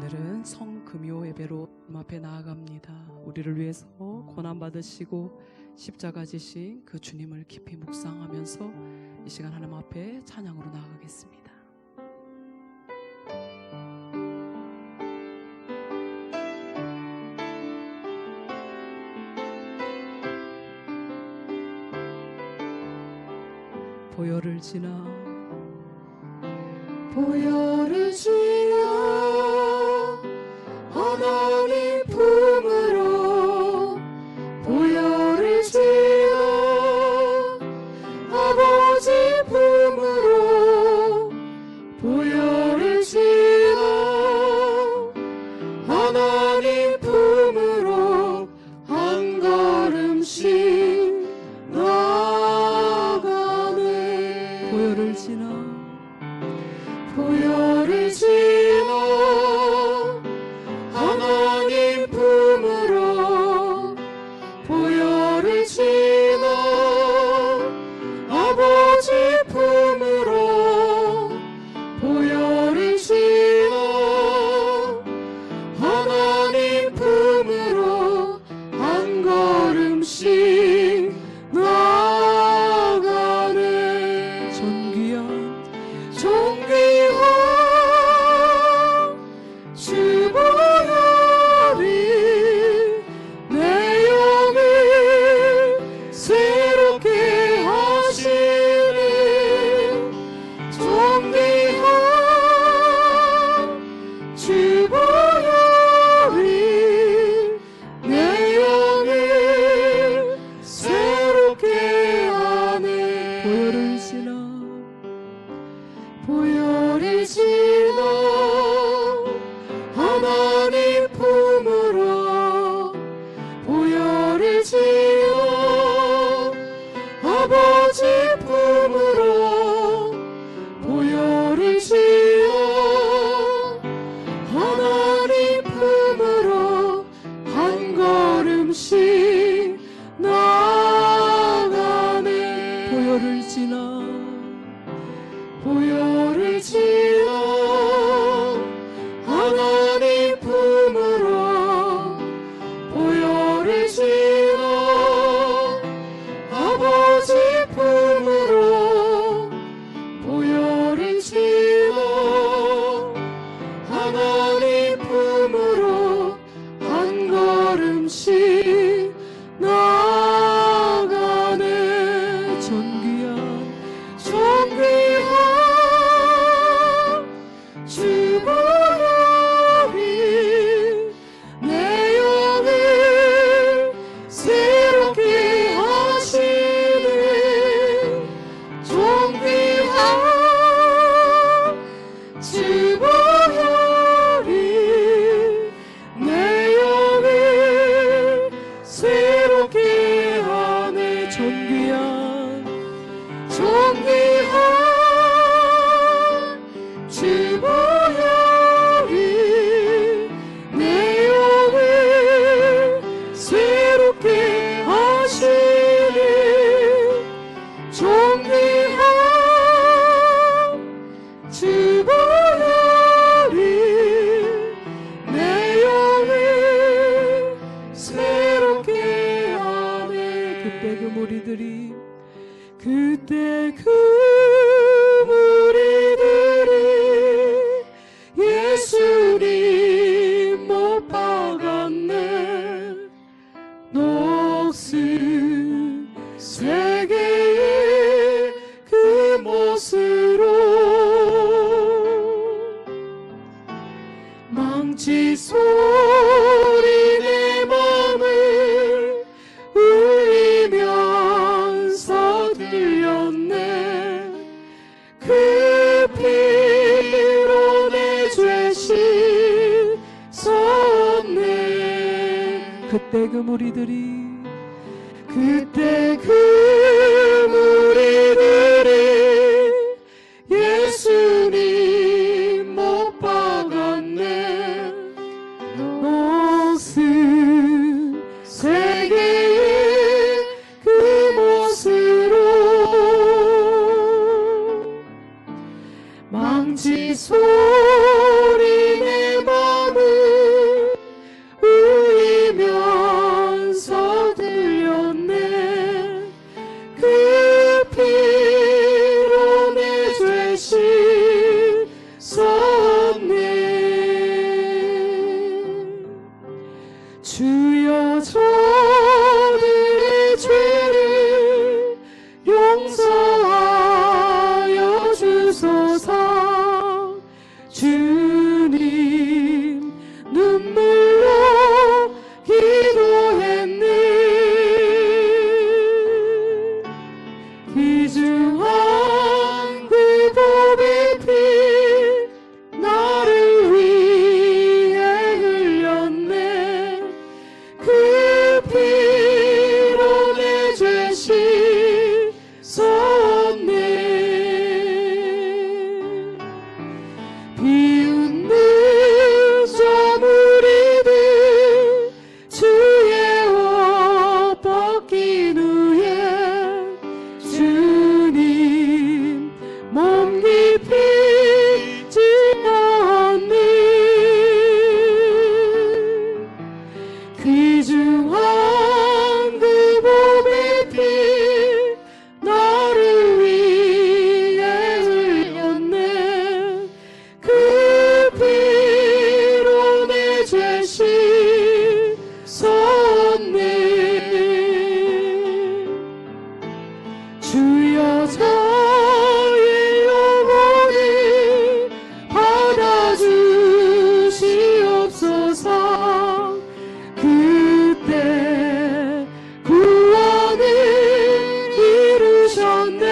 오늘은 성금요 예배로 하나님 앞에 나아갑니다. 우리를 위해서 고난받으시고 십자가 지신 그 주님을 깊이 묵상하면서 이 시간 하나님 앞에 찬양으로 나아가겠습니다. 보혈을 지나 하나님 품으로 보혈을 지나 아버지 품으로 보혈을 지나 하나님 품으로 한 걸음씩 나아가네. 보혈을 지나 하나님 품으로 보혈을 지나 아버지 품으로 보혈을 지나 하나님 품으로 한 걸음씩 나아가네. 존귀한 주 보혈이 내 영을 새롭게 하시네. 존귀한 주 보혈이 내 영을 새롭게 하네. 보혈을 지나 하나님 품으로 보혈을 지나 아버지 품으로 보혈을 지나 하나님 품으로 한 걸음씩 나아가네. 보혈을 지나 하나님 품으로 보혈을 지나 아버지 품으로 보혈을 지나 하나님 품으로 한 걸음씩 나아가네. 존귀한 주 보혈이 내 영을 새롭게 하시네. 존귀한 주 보혈이 내 영을 새롭게 하네. 존귀한 주 보혈이 내 영을 새롭게 하시네. 존귀한 주 보혈이 내 영을 새롭게 하네. 그때 그 무리들이 예수님 못 박았네. 녹슨 세계의 그 못으로 망치 소리 내 맘을 울리면서 들렸네. 그 피로 내 죄 씻었네. 그때 그 무리들이 예수님 못 박았네. 녹슨 세계의 그 못으로 망치 소리 내 맘을 주여 저의 영혼을 받아주시옵소서. 그때 구원을 이루셨네.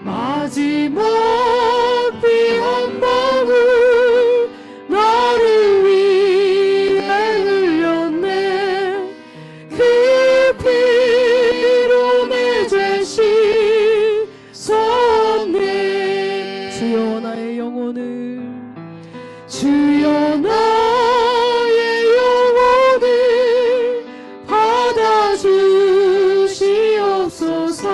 마지막 피 한 방울 나를 위해 흘렸네. 그 피로 내 죄 씻었네. 주여 나의 영혼을 주여 나의 영혼을 받아주시옵소서.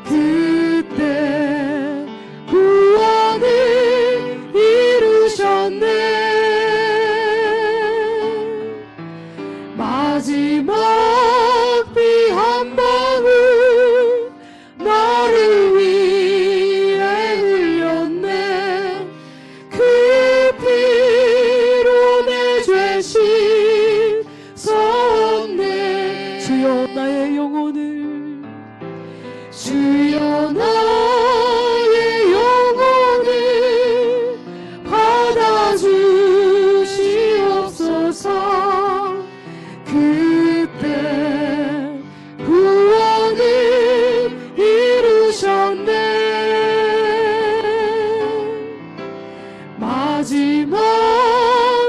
그때 구원을 이루셨네. 마지막 피 한 방울 나를 위해 흘렸네. 그 피로 내 죄 씻었네. 주여 나의 영혼을 주여 나의 영혼을 받아주시옵소서. 그때 구원을 이루셨네. 마지막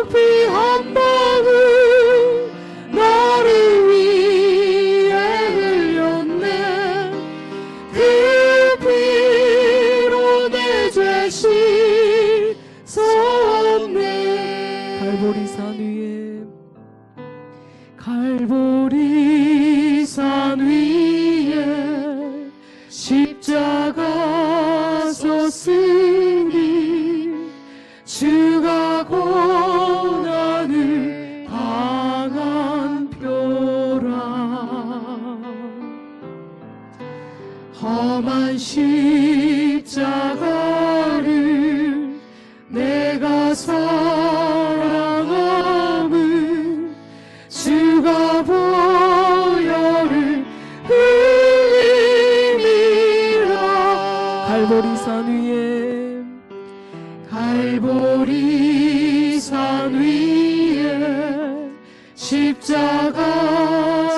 피 한 방울 나를 위해 흘렸네. 그 피로 내 죄 씻었네. 갈보리산 위에 십자가 섰으니 주가 고난을 당한 표라. 험한 십자가를 내가 사랑함은 주가 보혈을 흘림이라. 갈보리산 위에 십자가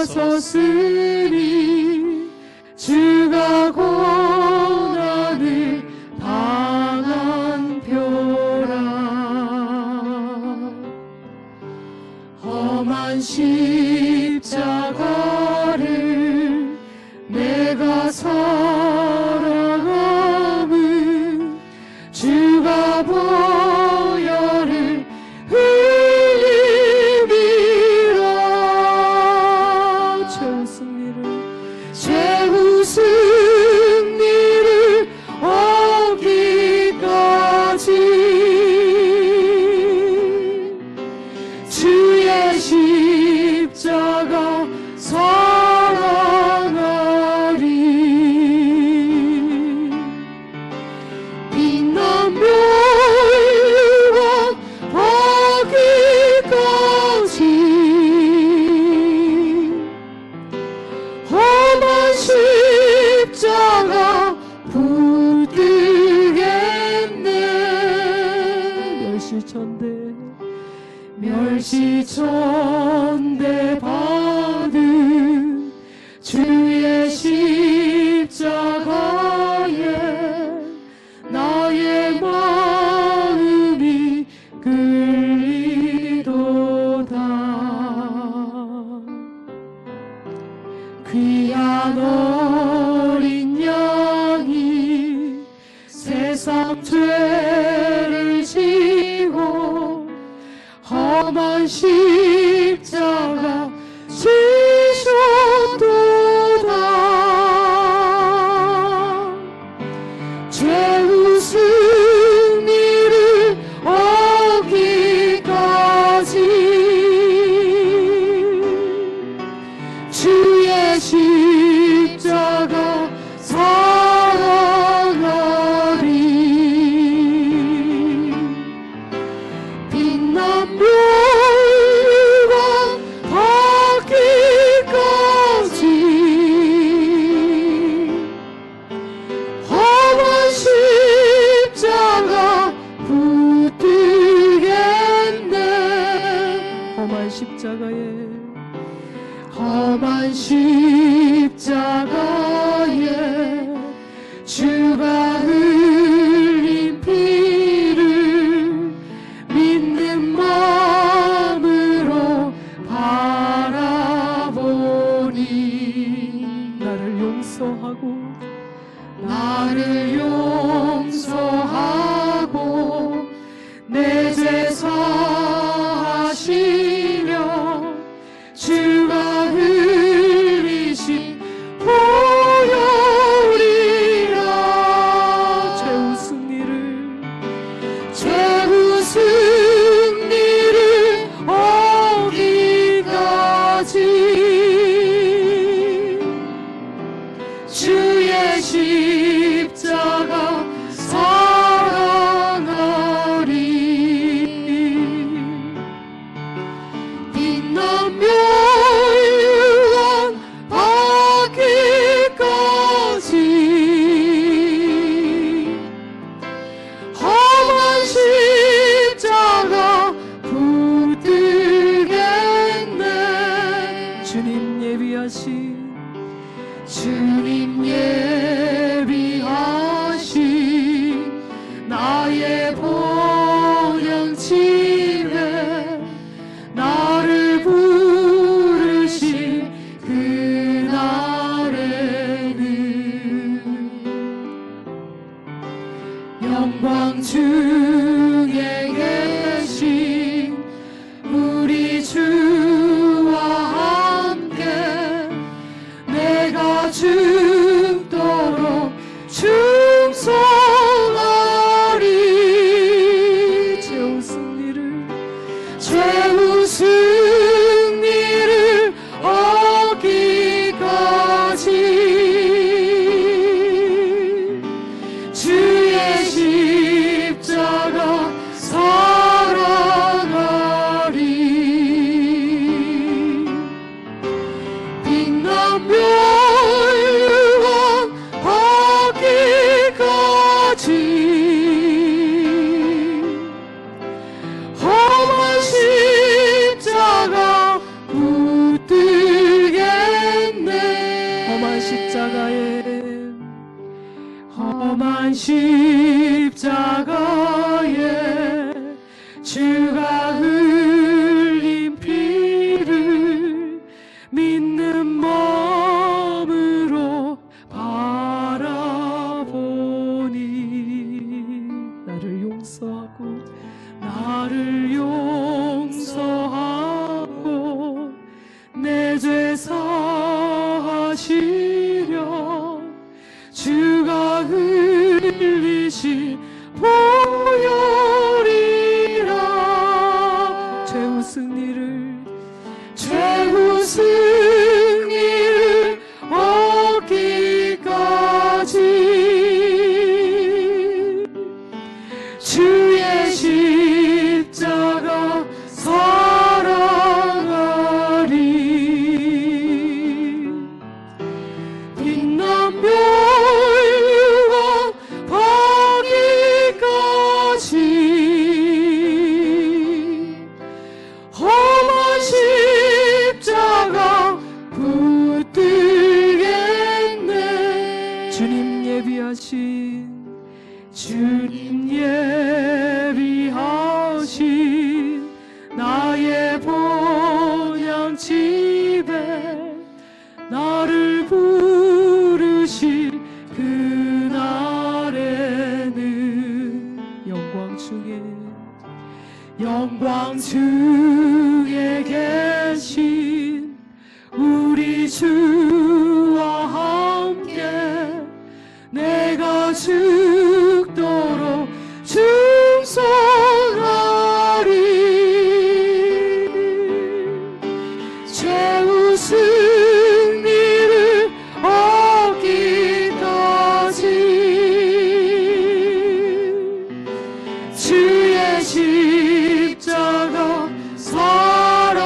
섰으니 주가 고난을 당한 표라. 험한 십자가를 내가 사랑함은 주가 보혈을 흘림이라. 최후 승리를 얻기까지 주의 십자가 사랑하리. 빛난 멸관 받기까지 험한 십자가 붙들겠네. 멸시천대 받은 주의 십자가에 나의 마음이 끌리도다. 귀한 어린 양이 세상 죄를 지고 험한 십자가 지셨도다. 최후 승리를 얻기까지 주의 십자가 사랑하리. 빛난 멸관 험한 십자가에 주가 흘린 피를 믿는 마음으로 바라보니 나를 용서하고 나를 용서하고 내 죄 사하시려 주가 흘리신 보혈이라 최후 승리를 최후 승리를 얻기까지 주의 십자가 사랑하리 빛나며 유한 받기까지 험한 십자가 붙들겠네 주님 예비하신 주님 예비하신 나의 보양집에 나를 부르신 그날에는 영광 중에 계신 우리 주와 함께 내가 죽도록 충성하리 최후 승리를 최후 승리를 얻기까지 주의 십자가 사랑하리 빛나며 유한 받기까지 험한 십자가 붙들겠네 험한 십자가에 험한 십자가에 주가 흘린 피를 믿는 마음으로 바라보니 나를 용서하고 나를 용서하고 내 죄 사하시려 주가 흘리신 보혈이라 최후 승리를 최후 승리를 얻기까지 주의 십자가 사랑하리 빛나며 유한 받기까지 험한 십자가 붙들겠네 주님 예비하신 주님 예비하신 나의 보양집에 나를 부르신 그날에는 영광 중에 계신 우리 주와 함께 내가 죽도록 충성하리 최후 승리를 얻기까지 주의 십자가 사랑하리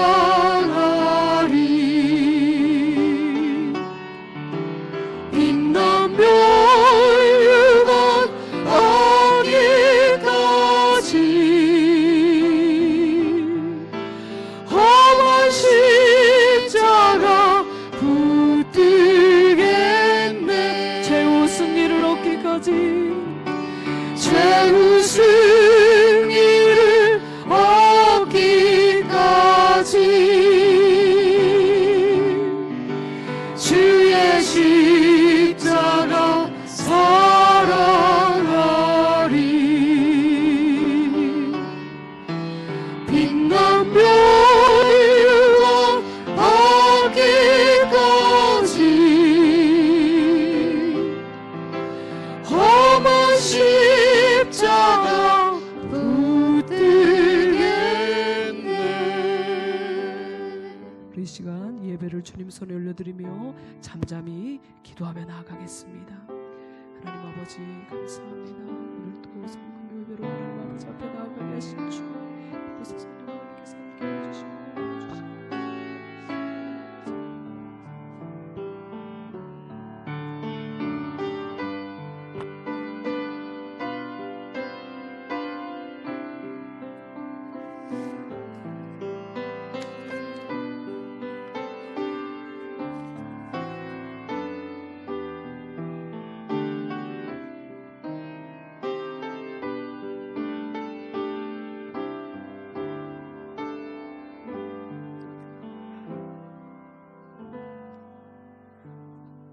예배를 주님 손에 올려드리며 잠잠히 기도하며 나아가겠습니다. 하나님 아버지 감사합니다. 오늘도 성금 예배로 하나님 아버지 앞에 나아가게 하신 주 이곳에 성령님께서 함께 해주시고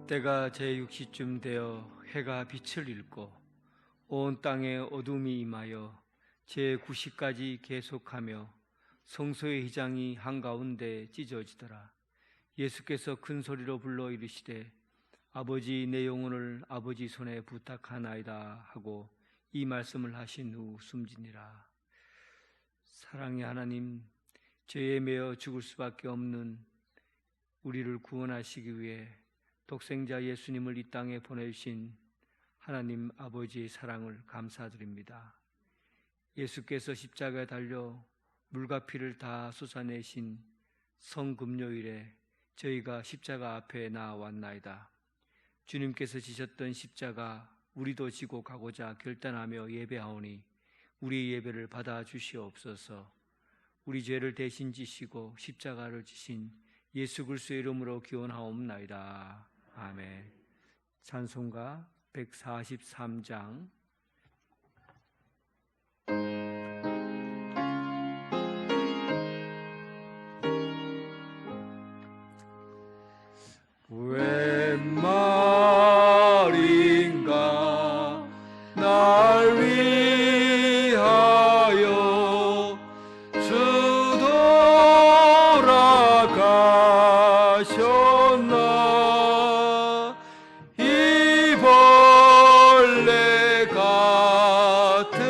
때가 제6시쯤 되어 해가 빛을 잃고 온 땅에 어둠이 임하여 제9시까지 계속하며 성소의 휘장이 한가운데 찢어지더라. 예수께서 큰 소리로 불러 이르시되 아버지 내 영혼을 아버지 손에 부탁하나이다 하고 이 말씀을 하신 후 숨지니라. 사랑의 하나님, 죄에 매여 죽을 수밖에 없는 우리를 구원하시기 위해 독생자 예수님을 이 땅에 보내주신 하나님 아버지의 사랑을 감사드립니다. 예수께서 십자가에 달려 물과 피를 다 쏟아내신 성금요일에 저희가 십자가 앞에 나왔나이다. 주님께서 지셨던 십자가 우리도 지고 가고자 결단하며 예배하오니 우리의 예배를 받아주시옵소서. 우리 죄를 대신 지시고 십자가를 지신 예수 그리스도의 이름으로 기원하옵나이다. 아멘. 찬송가 143장. 웬 말인가 날 위하여 주 돌아가셨나. 이 벌레 같은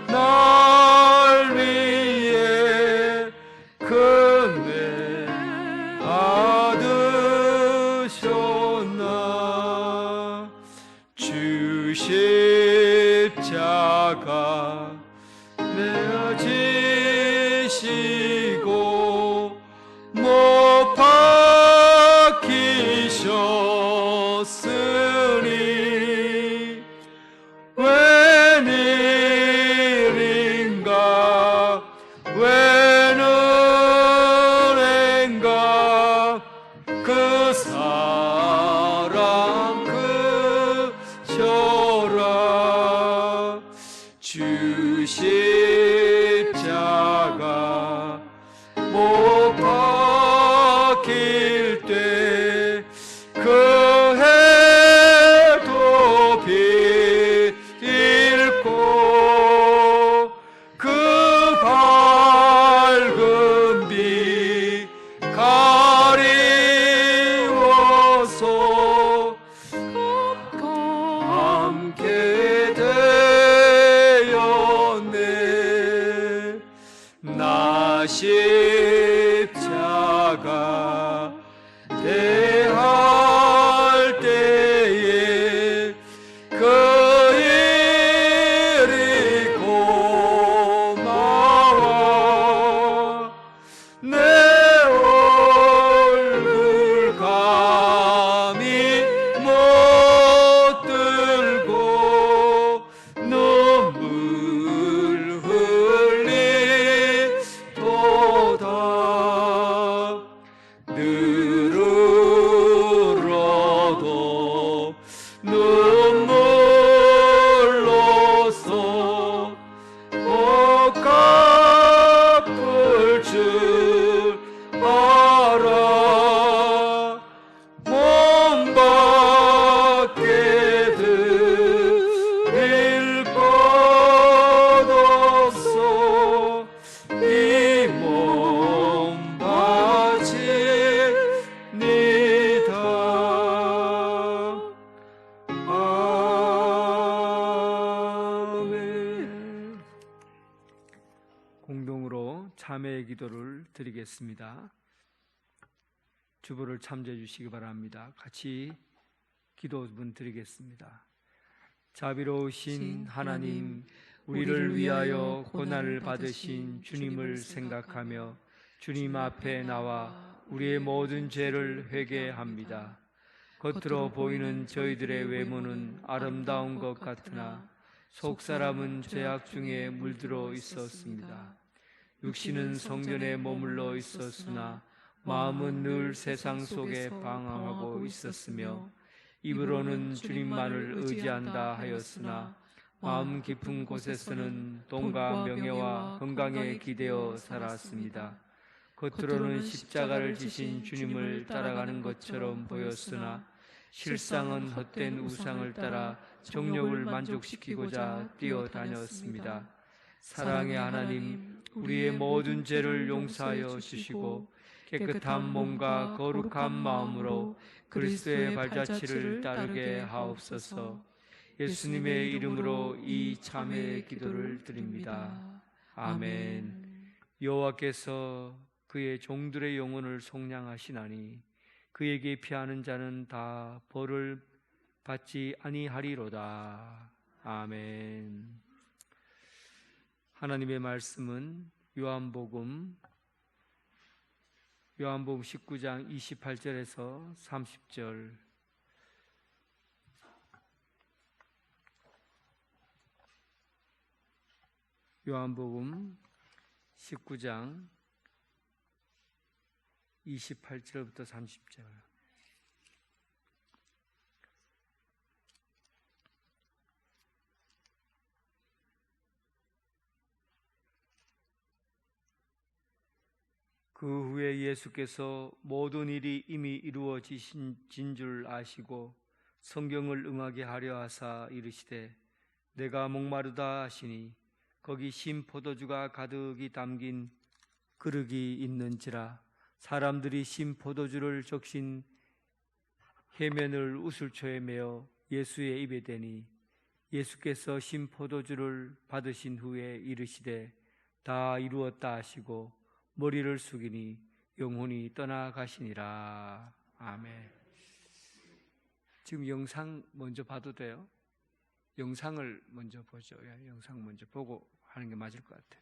날 위해 금에 받으셨나. 주 십자가 내어 지시고 못 박히셨으니 웬일인가 웬은행가 그 사랑 그쳐라. 주 십자가 못 박힐 때 그 해도 빛 잃고 그 밝은 빛 가리워서 함께 되었네. 나 십자가 대할 때에 그 일이 고마워. 내 얼굴 감히 못 들고 눈물 흘리도다. 늘으러도 눈물로써 못 갚을 줄 알아. 몸 밖에 드릴 것 없어. 이 몸 바칩니다. 아멘. 공동으로 자매의 기도를 드리겠습니다. 주보를 참조해 주시기 바랍니다. 같이 기도문 드리겠습니다. 자비로우신 하나님, 우리를 위하여 고난을 받으신 주님을 생각하며 주님 앞에 나와 우리의 모든 죄를 회개합니다. 겉으로 보이는 저희들의 외모는 아름다운 것 같으나 속사람은 죄악 중에 물들어 있었습니다. 육신은 성전에 머물러 있었으나 마음은 늘 세상 속에 방황하고 있었으며 입으로는 주님만을 의지한다 하였으나 마음 깊은 곳에서는 돈과 명예와 건강에 기대어 살았습니다. 겉으로는 십자가를 지신 주님을 따라가는 것처럼 보였으나 실상은 헛된 우상을 따라 정욕을 만족시키고자 뛰어다녔습니다. 사랑의 하나님, 우리의 모든 죄를 용서하여 주시고 깨끗한 몸과 거룩한 마음으로 그리스도의 발자취를 따르게 하옵소서. 예수님의 이름으로 이 참회의 기도를 드립니다. 아멘. 여호와께서 그의 종들의 영혼을 속량하시나니 그에게 피하는 자는 다 벌을 받지 아니하리로다. 아멘. 하나님의 말씀은 요한복음 19장 28절에서 30절, 요한복음 19장 28절부터 30절. 그 후에 예수께서 모든 일이 이미 이루어진 줄 아시고 성경을 응하게 하려 하사 이르시되 내가 목마르다 하시니 거기 신 포도주가 가득히 담긴 그릇이 있는지라 사람들이 신 포도주를 적신 해면을 우슬초에 메어 예수의 입에 대니 예수께서 신 포도주를 받으신 후에 이르시되 다 이루었다 하시고 머리를 숙이니 영혼이 떠나가시니라. 아멘. 지금 영상 먼저 봐도 돼요? 영상을 먼저 보죠. 영상 먼저 보고 하는 게 맞을 것 같아요.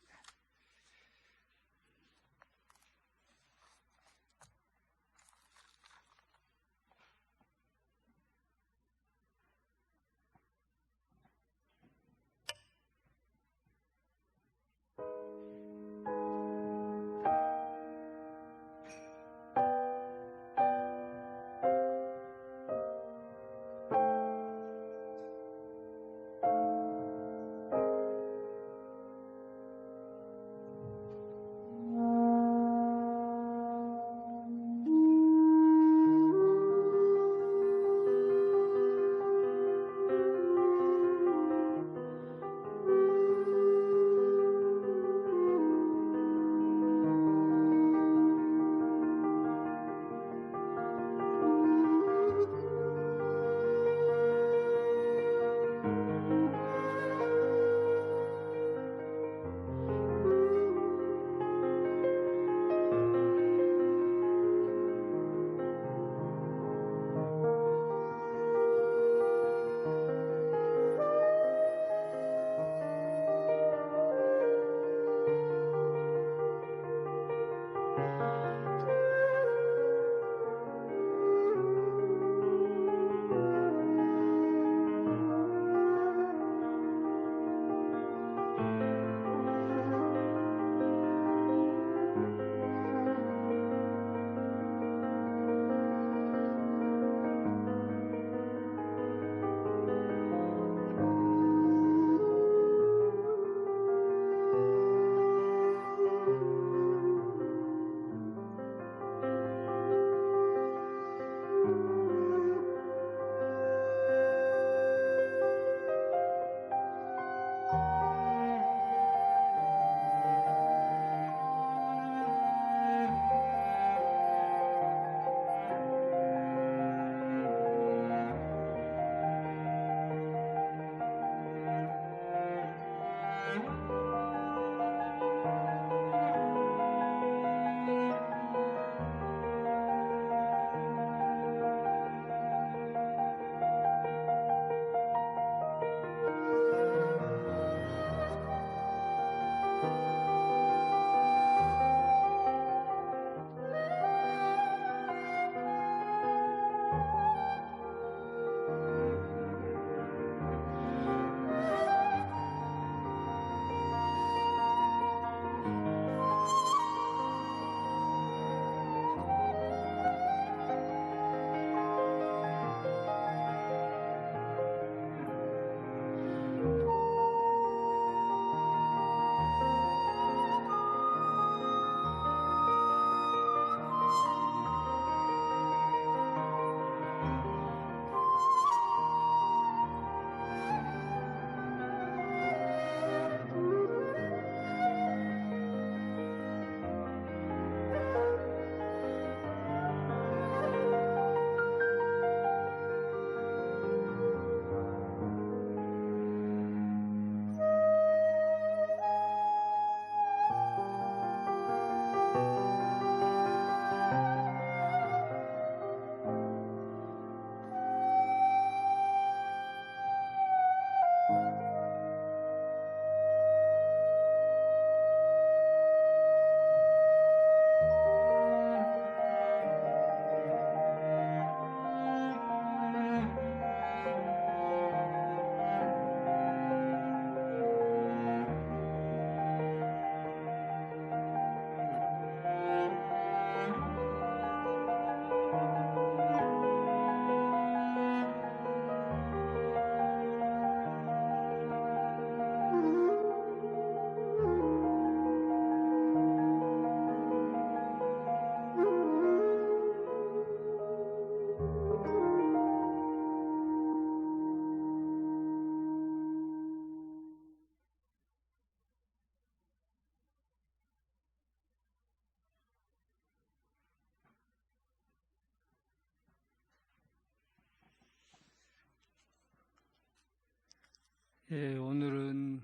예, 오늘은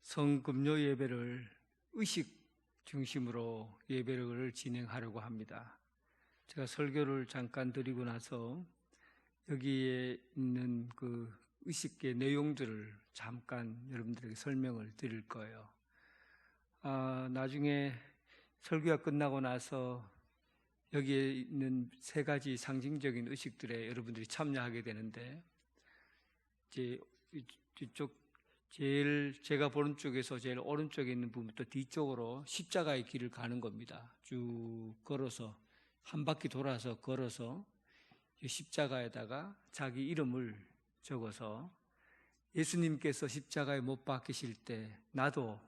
성금요 예배를 의식 중심으로 예배를 진행하려고 합니다. 제가 설교를 잠깐 드리고 나서 여기에 있는 그 의식의 내용들을 잠깐 여러분들에게 설명을 드릴 거예요. 나중에 설교가 끝나고 나서 여기에 있는 세 가지 상징적인 의식들에 여러분들이 참여하게 되는데, 이제 이쪽 제가 보는 쪽에서 제일 오른쪽에 있는 부분부터 뒤쪽으로 십자가의 길을 가는 겁니다. 쭉 걸어서 한 바퀴 돌아서 걸어서 십자가에다가 자기 이름을 적어서 예수님께서 십자가에 못 박히실 때 나도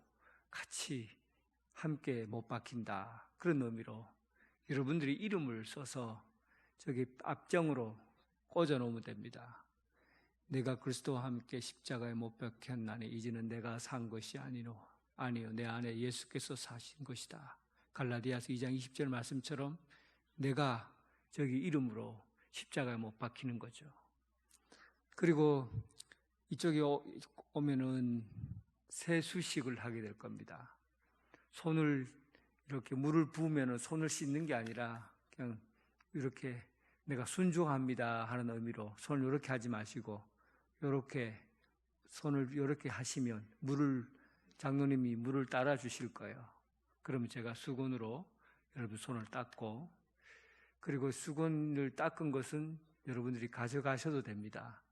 같이 함께 못 박힌다, 그런 의미로 여러분들이 이름을 써서 저기 앞정으로 꽂아 놓으면 됩니다. 내가 그리스도와 함께 십자가에 못 박혔나니 이제는 내가 산 것이 아니요 내 안에 예수께서 사신 것이다. 갈라디아서 2장 20절 말씀처럼 내가 저기 이름으로 십자가에 못 박히는 거죠. 그리고 이쪽에 오면은 새 수식을 하게 될 겁니다. 손을 이렇게 물을 부으면은 손을 씻는 게 아니라 그냥 이렇게 내가 순종합니다 하는 의미로 손을 이렇게 하지 마시고 이렇게 손을 이렇게 하시면 장로님이 물을 따라 주실 거예요. 그러면 제가 수건으로 여러분 손을 닦고, 그리고 수건을 닦은 것은 여러분들이 가져가셔도 됩니다.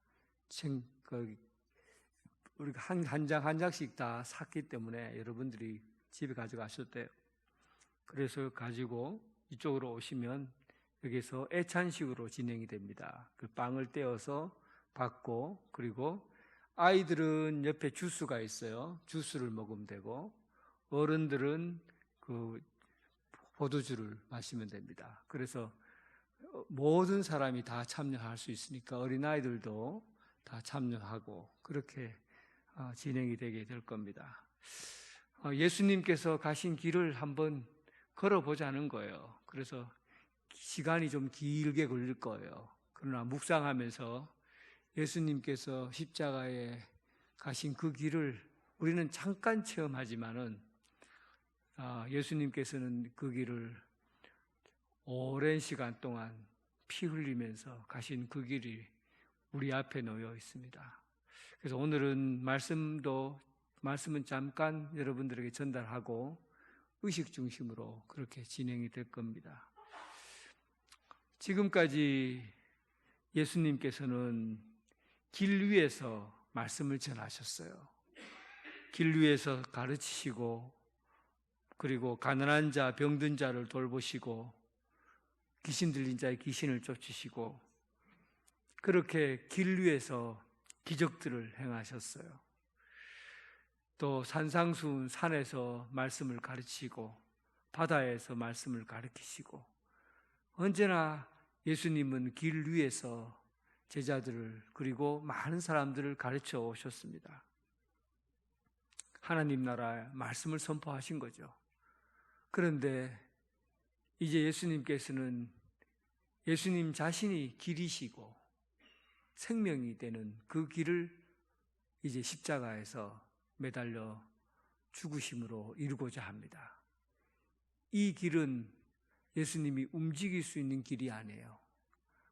우리가 한 장씩 다 샀기 때문에 여러분들이 집에 가져가셔도 돼요. 그래서 가지고 이쪽으로 오시면 여기서 애찬식으로 진행이 됩니다. 그 빵을 떼어서 받고, 그리고 아이들은 옆에 주스가 있어요. 주스를 먹으면 되고, 어른들은 그 포도주를 마시면 됩니다. 그래서 모든 사람이 다 참여할 수 있으니까 어린아이들도 다 참여하고 그렇게 진행이 되게 될 겁니다. 예수님께서 가신 길을 한번 걸어보자는 거예요. 그래서 시간이 좀 길게 걸릴 거예요. 그러나 묵상하면서 예수님께서 십자가에 가신 그 길을 우리는 잠깐 체험하지만은 예수님께서는 그 길을 오랜 시간 동안 피 흘리면서 가신 그 길이 우리 앞에 놓여 있습니다. 그래서 오늘은 말씀은 잠깐 여러분들에게 전달하고 의식 중심으로 그렇게 진행이 될 겁니다. 지금까지 예수님께서는 길 위에서 말씀을 전하셨어요. 길 위에서 가르치시고, 그리고 가난한 자, 병든 자를 돌보시고, 귀신 들린 자의 귀신을 쫓으시고, 그렇게 길 위에서 기적들을 행하셨어요. 또 산상수훈 산에서 말씀을 가르치고, 바다에서 말씀을 가르치시고, 언제나 예수님은 길 위에서 제자들을, 그리고 많은 사람들을 가르쳐 오셨습니다. 하나님 나라의 말씀을 선포하신 거죠. 그런데 이제 예수님께서는 예수님 자신이 길이시고 생명이 되는 그 길을 이제 십자가에서 매달려 죽으심으로 이루고자 합니다. 이 길은 예수님이 움직일 수 있는 길이 아니에요.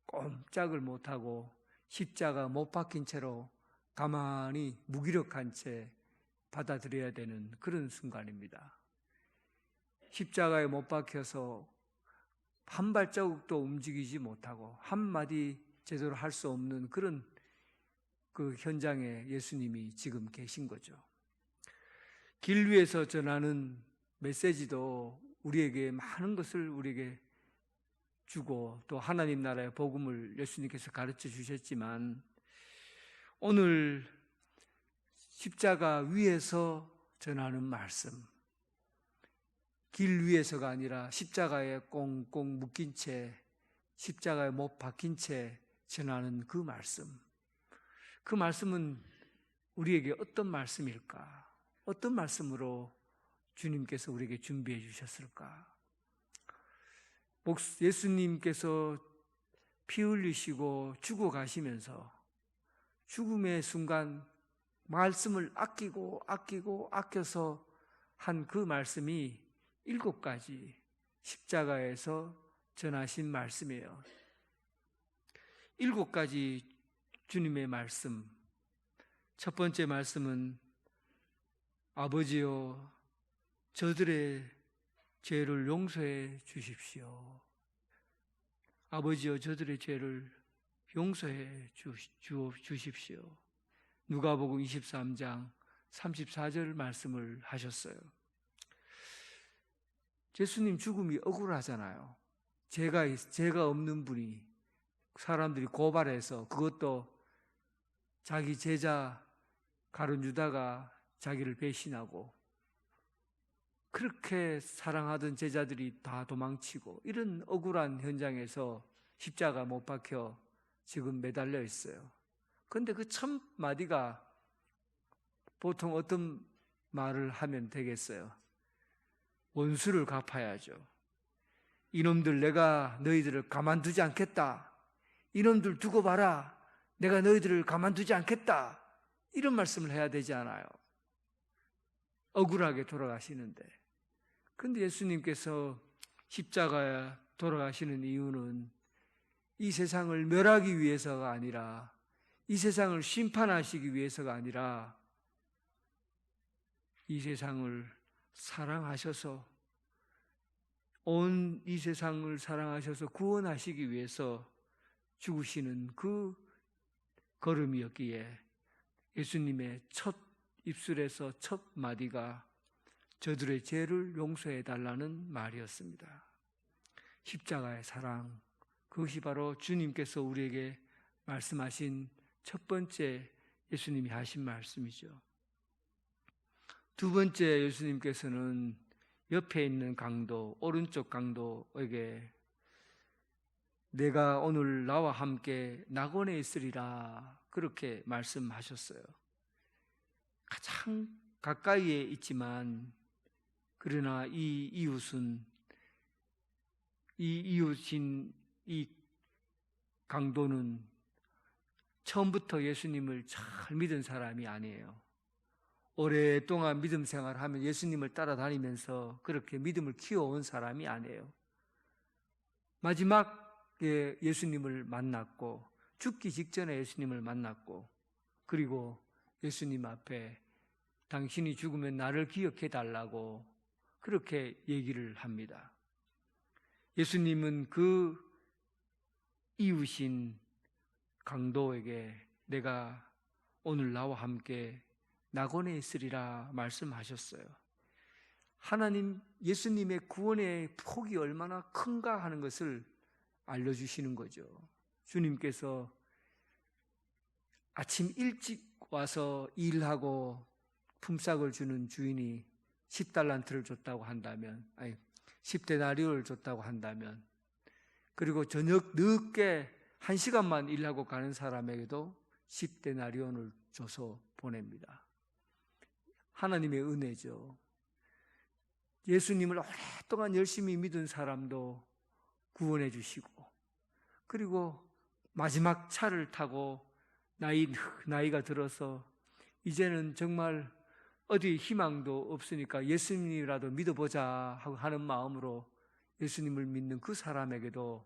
꼼짝을 못하고 십자가 못 박힌 채로 가만히 무기력한 채 받아들여야 되는 그런 순간입니다. 십자가에 못 박혀서 한 발자국도 움직이지 못하고 한마디 제대로 할 수 없는 그런 그 현장에 예수님이 지금 계신 거죠. 길 위에서 전하는 메시지도 우리에게 많은 것을 우리에게 주고, 또 하나님 나라의 복음을 예수님께서 가르쳐 주셨지만, 오늘 십자가 위에서 전하는 말씀, 길 위에서가 아니라 십자가에 꽁꽁 묶인 채, 십자가에 못 박힌 채 전하는 그 말씀은 우리에게 어떤 말씀일까? 어떤 말씀으로 주님께서 우리에게 준비해 주셨을까? 예수님께서 피 흘리시고 죽어가시면서 죽음의 순간 말씀을 아껴서 한 그 말씀이 7가지 십자가에서 전하신 말씀이에요. 7가지 주님의 말씀. 첫 번째 말씀은 아버지여 저들의 죄를 용서해 주십시오. 아버지여 저들의 죄를 용서해 주십시오. 누가복음 23장 34절 말씀을 하셨어요. 예수님 죽음이 억울하잖아요. 죄가 없는 분이 사람들이 고발해서, 그것도 자기 제자 가룟 유다가 자기를 배신하고 그렇게 사랑하던 제자들이 다 도망치고, 이런 억울한 현장에서 십자가 못 박혀 지금 매달려 있어요. 그런데 그 첫 마디가 보통 어떤 말을 하면 되겠어요? 원수를 갚아야죠. 이놈들 내가 너희들을 가만두지 않겠다. 이놈들 두고 봐라. 내가 너희들을 가만두지 않겠다. 이런 말씀을 해야 되지 않아요? 억울하게 돌아가시는데. 그런데 예수님께서 십자가에 돌아가시는 이유는 이 세상을 멸하기 위해서가 아니라, 이 세상을 심판하시기 위해서가 아니라, 이 세상을 사랑하셔서, 온 이 세상을 사랑하셔서 구원하시기 위해서 죽으시는 그 걸음이었기에 예수님의 첫 입술에서 첫 마디가 저들의 죄를 용서해 달라는 말이었습니다. 십자가의 사랑, 그것이 바로 주님께서 우리에게 말씀하신 첫 번째 예수님이 하신 말씀이죠. 두 번째, 예수님께서는 옆에 있는 강도, 오른쪽 강도에게 내가 오늘 나와 함께 낙원에 있으리라, 그렇게 말씀하셨어요. 가장 가까이에 있지만, 그러나 이 이웃인 이 강도는 처음부터 예수님을 잘 믿은 사람이 아니에요. 오랫동안 믿음 생활하면 예수님을 따라다니면서 그렇게 믿음을 키워온 사람이 아니에요. 마지막에 예수님을 만났고, 죽기 직전에 예수님을 만났고, 그리고 예수님 앞에 당신이 죽으면 나를 기억해 달라고 그렇게 얘기를 합니다. 예수님은 그 이웃인 강도에게 내가 오늘 나와 함께 낙원에 있으리라 말씀하셨어요. 하나님, 예수님의 구원의 폭이 얼마나 큰가 하는 것을 알려주시는 거죠. 주님께서 아침 일찍 와서 일하고 품삯을 주는 주인이 10달란트를 줬다고 한다면, 10데나리온을 줬다고 한다면, 그리고 저녁 늦게 1시간만 일하고 가는 사람에게도 10데나리온을 줘서 보냅니다. 하나님의 은혜죠. 예수님을 오랫동안 열심히 믿은 사람도 구원해 주시고, 그리고 마지막 차를 타고 나이가 들어서 이제는 정말 어디 희망도 없으니까 예수님이라도 믿어보자 하고 하는 마음으로 예수님을 믿는 그 사람에게도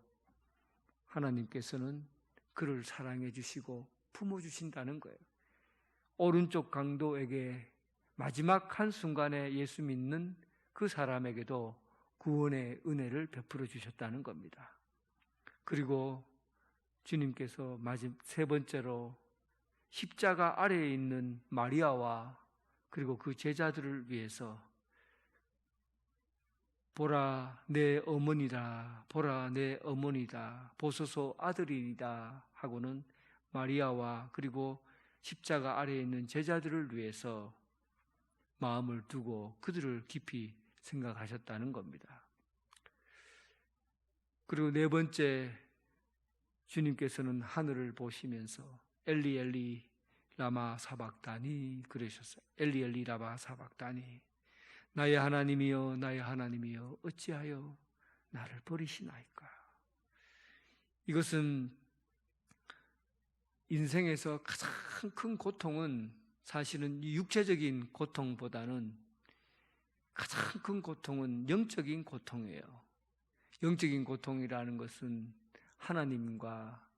하나님께서는 그를 사랑해 주시고 품어주신다는 거예요. 오른쪽 강도에게 마지막 한순간에 예수 믿는 그 사람에게도 구원의 은혜를 베풀어 주셨다는 겁니다. 그리고 주님께서 세 번째로 십자가 아래에 있는 마리아와 그리고 그 제자들을 위해서 보라 내 어머니다, 보라 내 어머니다, 보소서 아들이다 하고는 마리아와 그리고 십자가 아래에 있는 제자들을 위해서 마음을 두고 그들을 깊이 생각하셨다는 겁니다. 그리고 네 번째, 주님께서는 하늘을 보시면서 엘리 엘리 라마 사박다니 그러셨어요. 엘리 엘리 라마 사박다니, 나의 하나님이여 나의 하나님이여 어찌하여 나를 버리시나이까. 이것은 인생에서 가장 큰 고통은 사실은 이 육체적인 고통보다는 가장 큰 고통은 영적인 고통이에요. 영적인 고통이라는 것은 하나님과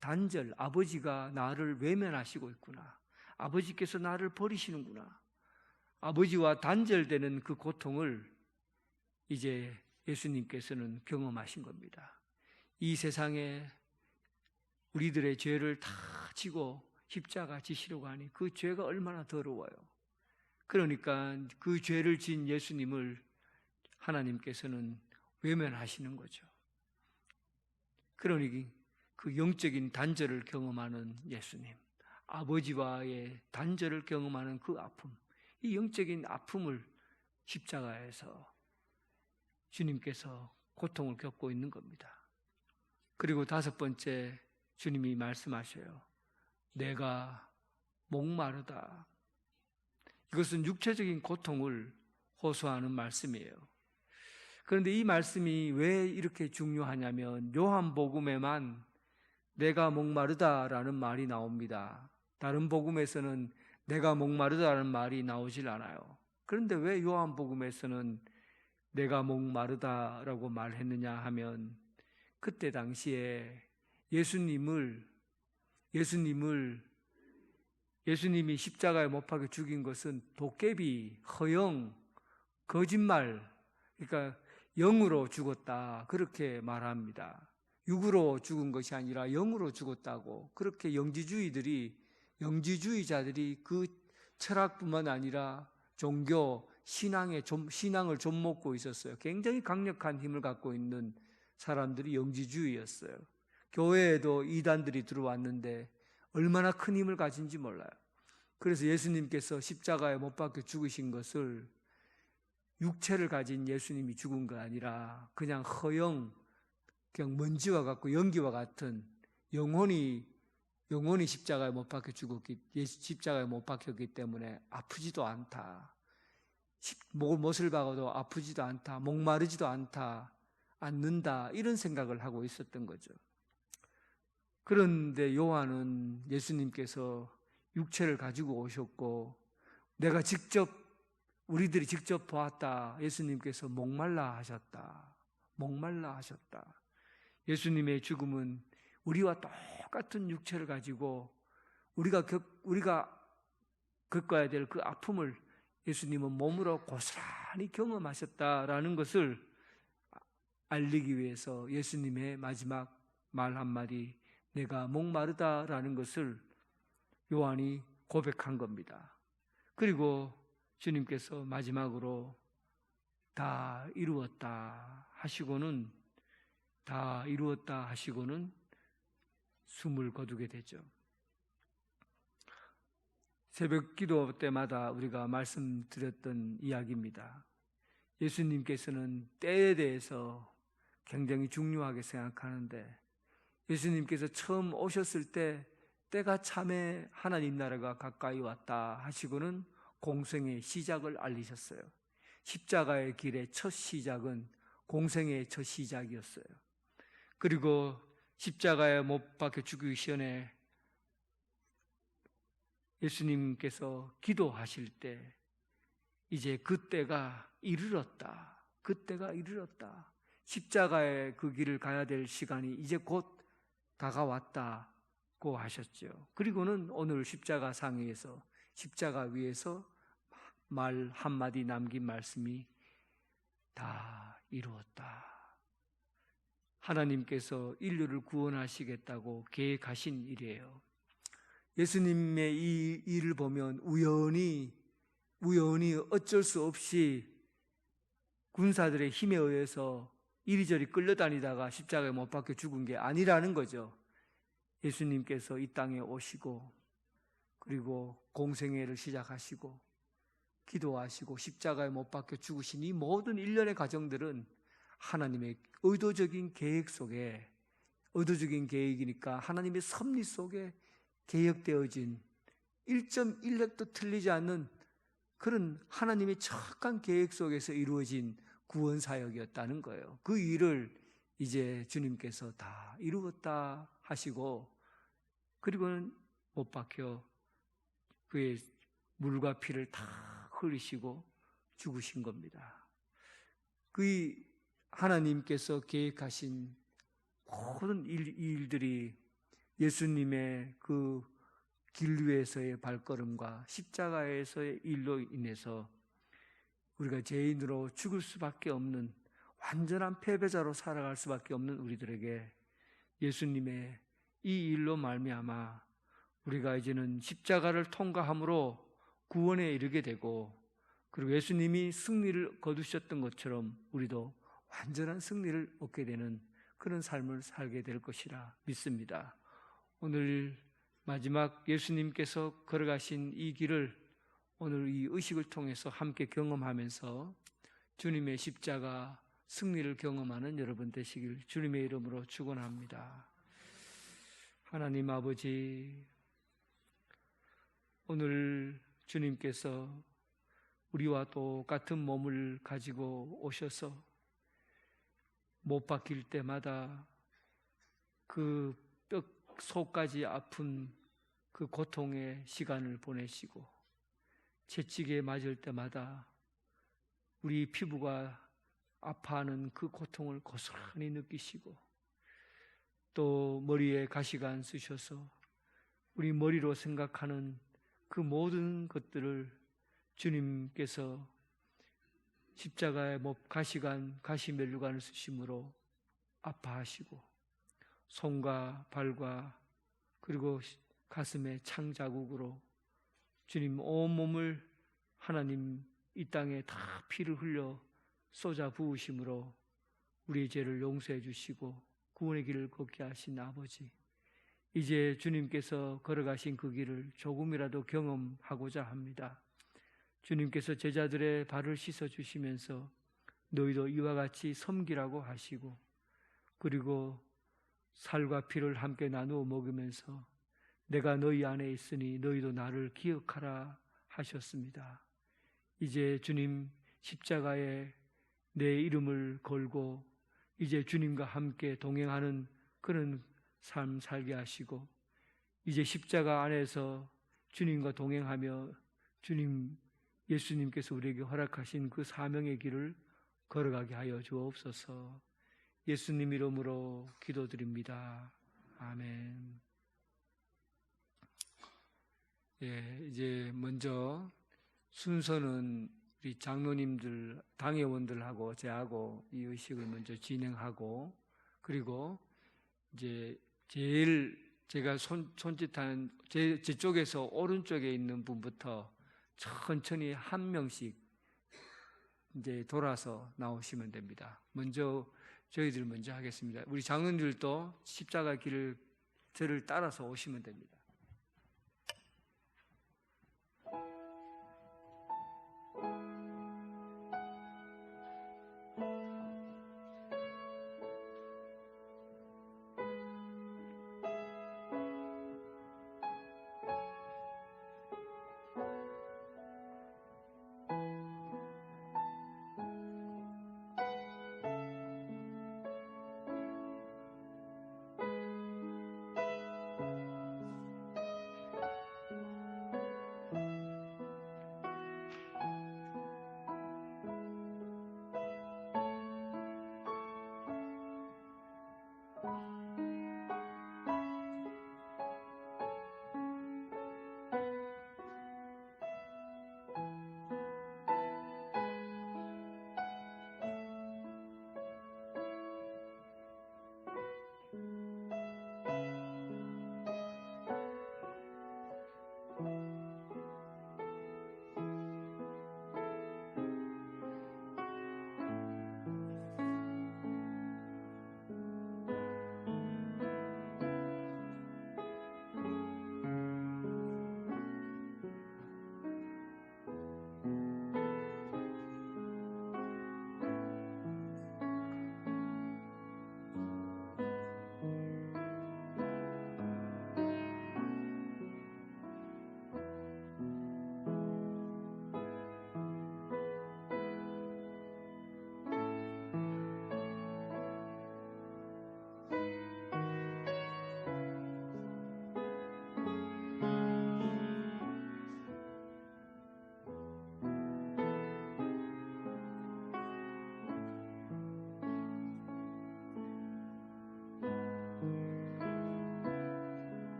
단절, 아버지가 나를 외면하시고 있구나. 아버지께서 나를 버리시는구나. 아버지와 단절되는 그 고통을 이제 예수님께서는 경험하신 겁니다. 이 세상에 우리들의 죄를 다 지고 십자가 지시러 가니 그 죄가 얼마나 더러워요. 그러니까 그 죄를 진 예수님을 하나님께서는 외면하시는 거죠. 그러니 그 영적인 단절을 경험하는 예수님, 아버지와의 단절을 경험하는 그 아픔, 이 영적인 아픔을 십자가에서 주님께서 고통을 겪고 있는 겁니다. 그리고 다섯 번째, 주님이 말씀하셔요. 내가 목마르다. 이것은 육체적인 고통을 호소하는 말씀이에요. 그런데 이 말씀이 왜 이렇게 중요하냐면 요한복음에만 내가 목마르다라는 말이 나옵니다. 다른 복음에서는 내가 목마르다라는 말이 나오질 않아요. 그런데 왜 요한복음에서는 내가 목마르다라고 말했느냐 하면 그때 당시에 예수님이 십자가에 못 박혀 죽인 것은 도깨비, 허영, 거짓말, 그러니까 영으로 죽었다 그렇게 말합니다. 육으로 죽은 것이 아니라 영으로 죽었다고 그렇게 영지주의자들이 그 철학뿐만 아니라 종교, 신앙을 좀먹고 있었어요. 굉장히 강력한 힘을 갖고 있는 사람들이 영지주의였어요. 교회에도 이단들이 들어왔는데 얼마나 큰 힘을 가진지 몰라요. 그래서 예수님께서 십자가에 못 박혀 죽으신 것을 육체를 가진 예수님이 죽은 거 아니라 그냥 허영, 그냥 먼지와 같고 연기와 같은 영혼이 십자가에 못 박혀 십자가에 못 박혔기 때문에 아프지도 않다. 못을 박아도 아프지도 않다. 목마르지도 않는다. 이런 생각을 하고 있었던 거죠. 그런데 요한은 예수님께서 육체를 가지고 오셨고 우리들이 직접 보았다. 예수님께서 목말라 하셨다. 예수님의 죽음은 우리와 똑같은 육체를 가지고 우리가 겪어야 될 그 아픔을 예수님은 몸으로 고스란히 경험하셨다라는 것을 알리기 위해서 예수님의 마지막 말 한마디, 내가 목마르다라는 것을 요한이 고백한 겁니다. 그리고 주님께서 마지막으로 다 이루었다 하시고는 숨을 거두게 되죠. 새벽 기도 때마다 우리가 말씀드렸던 이야기입니다. 예수님께서는 때에 대해서 굉장히 중요하게 생각하는데 예수님께서 처음 오셨을 때 때가 참에 하나님 나라가 가까이 왔다 하시고는 공생의 시작을 알리셨어요. 십자가의 길의 첫 시작은 공생의 첫 시작이었어요. 그리고 십자가에 못 박혀 죽기 전에 예수님께서 기도하실 때 이제 그때가 이르렀다. 십자가의 그 길을 가야 될 시간이 이제 곧 다가왔다고 하셨죠. 그리고는 오늘 십자가 상에서 십자가 위에서 말 한마디 남긴 말씀이 다 이루었다. 하나님께서 인류를 구원하시겠다고 계획하신 일이에요. 예수님의 이 일을 보면 우연히 어쩔 수 없이 군사들의 힘에 의해서 이리저리 끌려다니다가 십자가에 못 박혀 죽은 게 아니라는 거죠. 예수님께서 이 땅에 오시고 그리고 공생애를 시작하시고 기도하시고 십자가에 못 박혀 죽으신 이 모든 일련의 과정들은 하나님의 의도적인 계획 속에, 의도적인 계획이니까 하나님의 섭리 속에 계획되어진 1.1획도 틀리지 않는 그런 하나님의 정확한 계획 속에서 이루어진 구원 사역이었다는 거예요. 그 일을 이제 주님께서 다 이루었다 하시고 그리고는 못 박혀 그의 물과 피를 다 흘리시고 죽으신 겁니다. 그 하나님께서 계획하신 모든 일들이 예수님의 그 길 위에서의 발걸음과 십자가에서의 일로 인해서 우리가 죄인으로 죽을 수밖에 없는 완전한 패배자로 살아갈 수밖에 없는 우리들에게 예수님의 이 일로 말미암아 우리가 이제는 십자가를 통과함으로 구원에 이르게 되고, 그리고 예수님이 승리를 거두셨던 것처럼 우리도 완전한 승리를 얻게 되는 그런 삶을 살게 될 것이라 믿습니다. 오늘 마지막 예수님께서 걸어가신 이 길을 오늘 이 의식을 통해서 함께 경험하면서 주님의 십자가 승리를 경험하는 여러분 되시길 주님의 이름으로 축원합니다. 하나님 아버지, 오늘 주님께서 우리와 똑같은 몸을 가지고 오셔서 못 박힐 때마다 그 뼈 속까지 아픈 그 고통의 시간을 보내시고, 채찍에 맞을 때마다 우리 피부가 아파하는 그 고통을 고스란히 느끼시고, 또 머리에 가시관 쓰셔서 우리 머리로 생각하는 그 모든 것들을 주님께서 십자가에 가시관, 가시면류관을 쓰심으로 아파하시고, 손과 발과 그리고 가슴에 창자국으로 주님 온몸을 하나님 이 땅에 다 피를 흘려 쏟아 부으심으로 우리의 죄를 용서해 주시고 구원의 길을 걷게 하신 아버지, 이제 주님께서 걸어가신 그 길을 조금이라도 경험하고자 합니다. 주님께서 제자들의 발을 씻어주시면서 너희도 이와 같이 섬기라고 하시고, 그리고 살과 피를 함께 나누어 먹으면서 내가 너희 안에 있으니 너희도 나를 기억하라 하셨습니다. 이제 주님 십자가에 내 이름을 걸고 이제 주님과 함께 동행하는 그런 삶 살게 하시고, 이제 십자가 안에서 주님과 동행하며 주님 예수님께서 우리에게 허락하신 그 사명의 길을 걸어가게 하여 주옵소서. 예수님 이름으로 기도드립니다. 아멘. 예, 이제 먼저 순서는 우리 장로님들, 당회원들하고 저하고 이 의식을 먼저 진행하고, 그리고 이제 제일 제가 손짓하는 제 쪽에서 오른쪽에 있는 분부터 천천히 한 명씩 이제 돌아서 나오시면 됩니다. 먼저 저희들 먼저 하겠습니다. 우리 장로님들도 십자가 길을 저를 따라서 오시면 됩니다.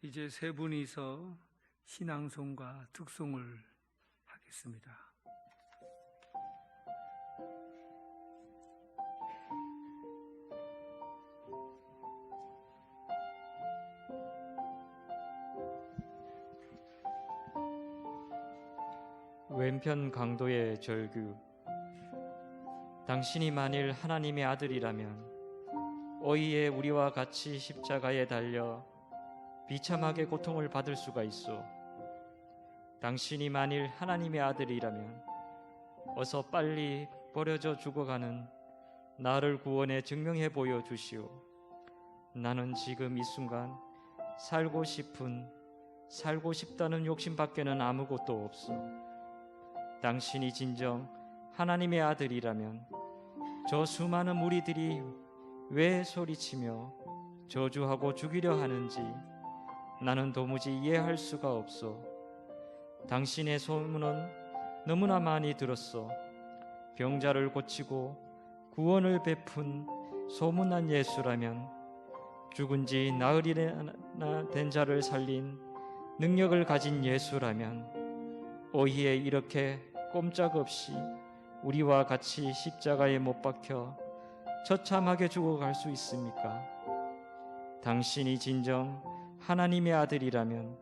이제 세 분이서 신앙송과 특송을 하겠습니다. 왼편 강도의 절규. 당신이 만일 하나님의 아들이라면 어이에 우리와 같이 십자가에 달려 비참하게 고통을 받을 수가 있어. 당신이 만일 하나님의 아들이라면 어서 빨리 버려져 죽어가는 나를 구원해 증명해 보여 주시오. 나는 지금 이 순간 살고 싶다는 욕심밖에는 아무것도 없어. 당신이 진정 하나님의 아들이라면 저 수많은 무리들이 왜 소리치며 저주하고 죽이려 하는지 나는 도무지 이해할 수가 없어. 당신의 소문은 너무나 많이 들었어. 병자를 고치고 구원을 베푼 소문난 예수라면, 죽은 지 나흘이나 된 자를 살린 능력을 가진 예수라면 어희에 이렇게 꼼짝없이 우리와 같이 십자가에 못 박혀 처참하게 죽어갈 수 있습니까? 당신이 진정 하나님의 아들이라면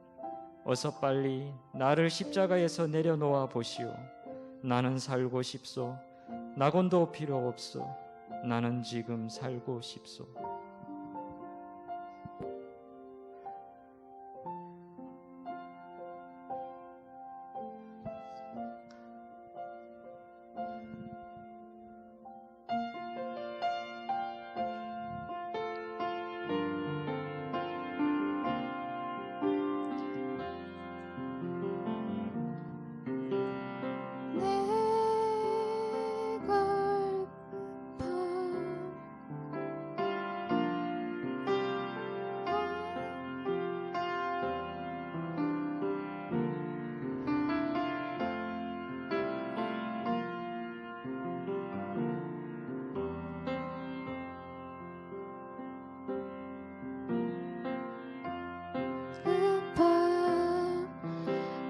어서 빨리 나를 십자가에서 내려놓아 보시오. 나는 살고 싶소. 낙원도 필요 없어. 나는 지금 살고 싶소.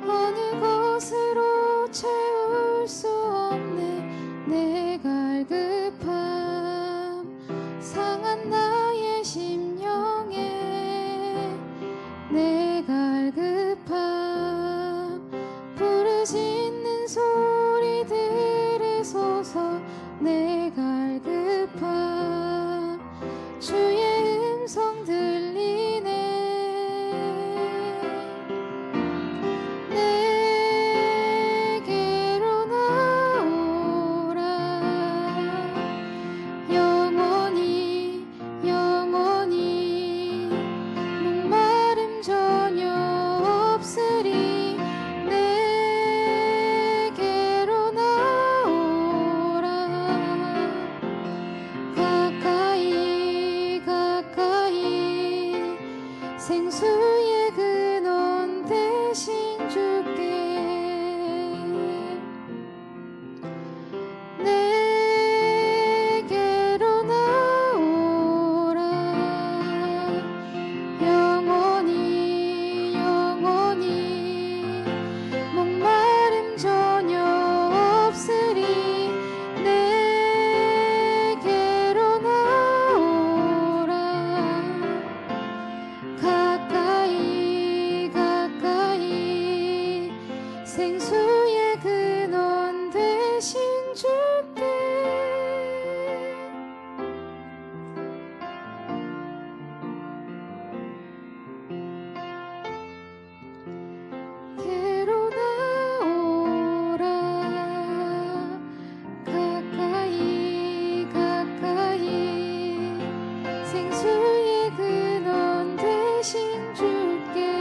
어느 곳으로 채울 수 없는 내 갈급함, 상한 나의 심령에 내 갈급함, 부르짖는 소리 들으소서. 내 갈급함, 주의 음성 들리네. 내게로 나오라. 영원히 영원히 목마름 전혀 없으리. 내게로 나오라. 가까이 가까이 생수의 근원 대신 주께 내게로 나오라. 영원히 영원히 목마름 전혀 없으리. 내게로 나오라. 가까이 가까이 생수의 근원 대신 주께 게로 나오라. 가까이 가까이 생수의 근원 대신 주께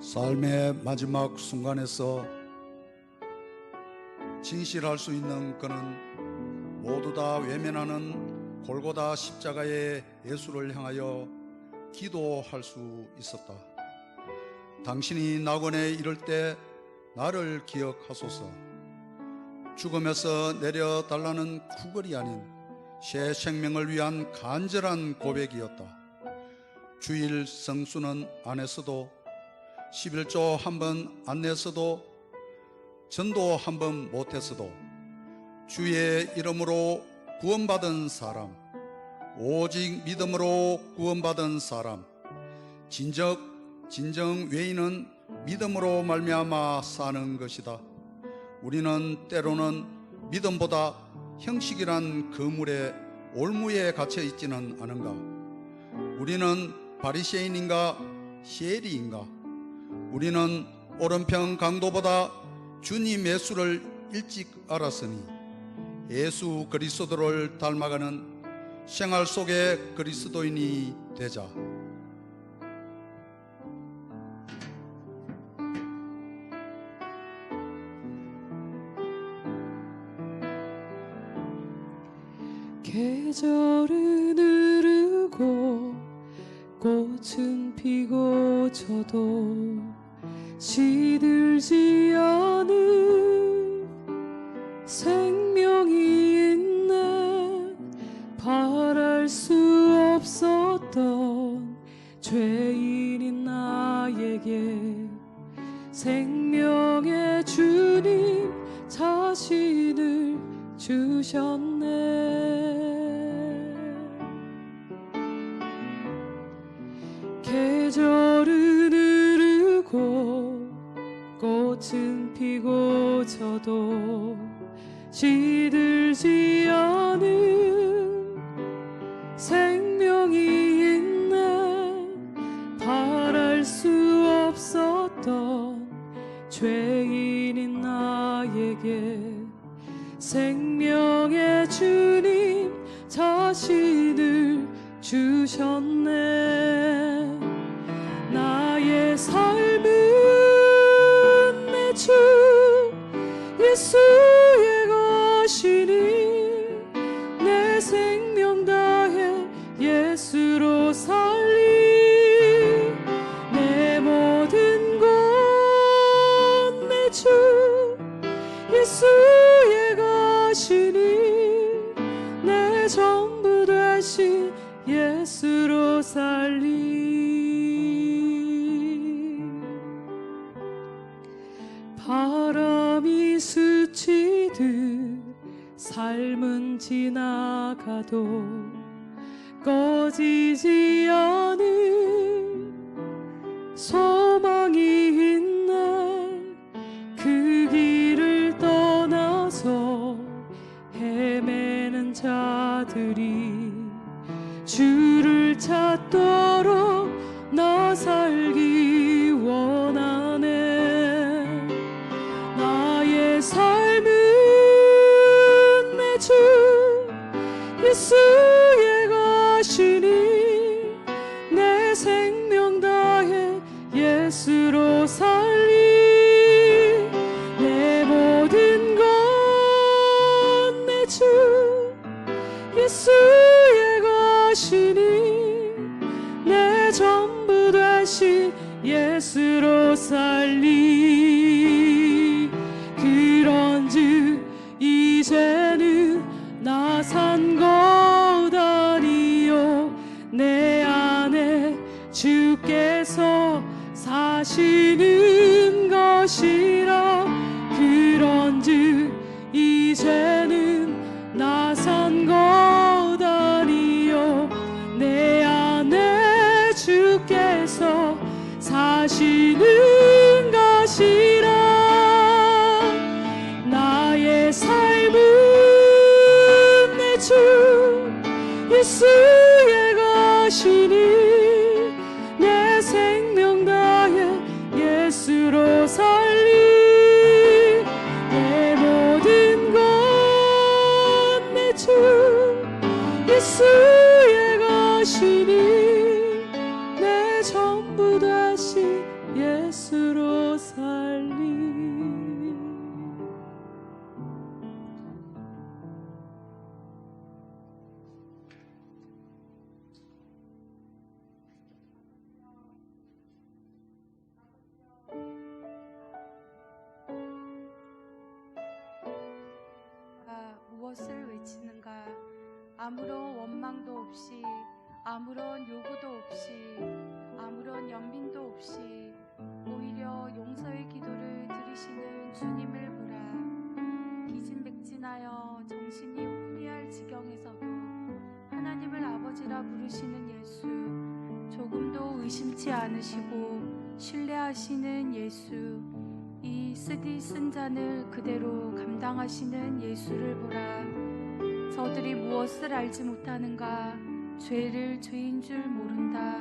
삶의 마지막 순간에서 진실할 수 있는 그는 모두 다 외면하는 골고다 십자가의 예수를 향하여 기도할 수 있었다. 당신이 낙원에 이를 때 나를 기억하소서. 죽음에서 내려달라는 구걸이 아닌 새 생명을 위한 간절한 고백이었다. 주일 성수는 안 했어도, 11조 한 번 안 냈어도, 전도 한 번 못했어도 주의 이름으로 구원받은 사람, 오직 믿음으로 구원받은 사람, 진정 외인은 믿음으로 말미암아 사는 것이다. 우리는 때로는 믿음보다 형식이란 그물에 올무에 갇혀 있지는 않은가? 우리는 바리새인인가 시에리인가? 우리는 오른편 강도보다 주님 예수를 일찍 알았으니 예수 그리스도를 닮아가는 생활 속의 그리스도인이 되자. 계절은 흐르고 꽃은 피고 저도 시들지 않은 생명이 있네. 바랄 수 없었던 죄인인 나에게 생명의 주님 자신을 주셨네. 계절은 흐르고 꽃은 피고 저도 시들지 않은 생명이 있네. 바랄 수 없었던 죄인인 나에게 생명의 주님 자신을 주셨네. 나의 삶은 내 주 예수의 것이니 내 생명 다해 예수로 살리. 내 모든 것 내 주 예수의 것이니 내 전부 되신 예수로 살리. 바람이 스치듯 삶은 지나가도 꺼지지 않은 소망이 있네. 그 길을 떠나서 헤매는 자들이 주를 찾도록 나 살기 원하네. 나의 삶은 내 주 예수의 것이니 내 생명 다해 예수로 살리. 내 모든 것 내 주 예수의 것이니 내 전부 되신 예수로 살리. 그런즉 이제는 나 산 것 아니요 내 안에 주께서 사시는 것이라. 그런즉 이제는 나 산 것 아니요 내 안에 주께서 사시는 것이라. 나의 삶은 내 주 예수의 것이니 내 생명 다해 예수로 살리. 내 모든 것 내 주 예수의 것이니 내 전부 다시 예수로 살리. 무엇을 외치는가? 아무런 원망도 없이, 아무런 요구도 없이, 아무런 연민도 없이 오히려 용서의 기도를 들으시는 주님을 보라. 기진맥진하여 정신이 혼미할 지경에서도 하나님을 아버지라 부르시는 예수, 조금도 의심치 않으시고 신뢰하시는 예수, 이 쓰디 쓴 잔을 그대로 감당하시는 예수를 보라. 저들이 무엇을 알지 못하는가? 죄를 죄인 줄 모른다.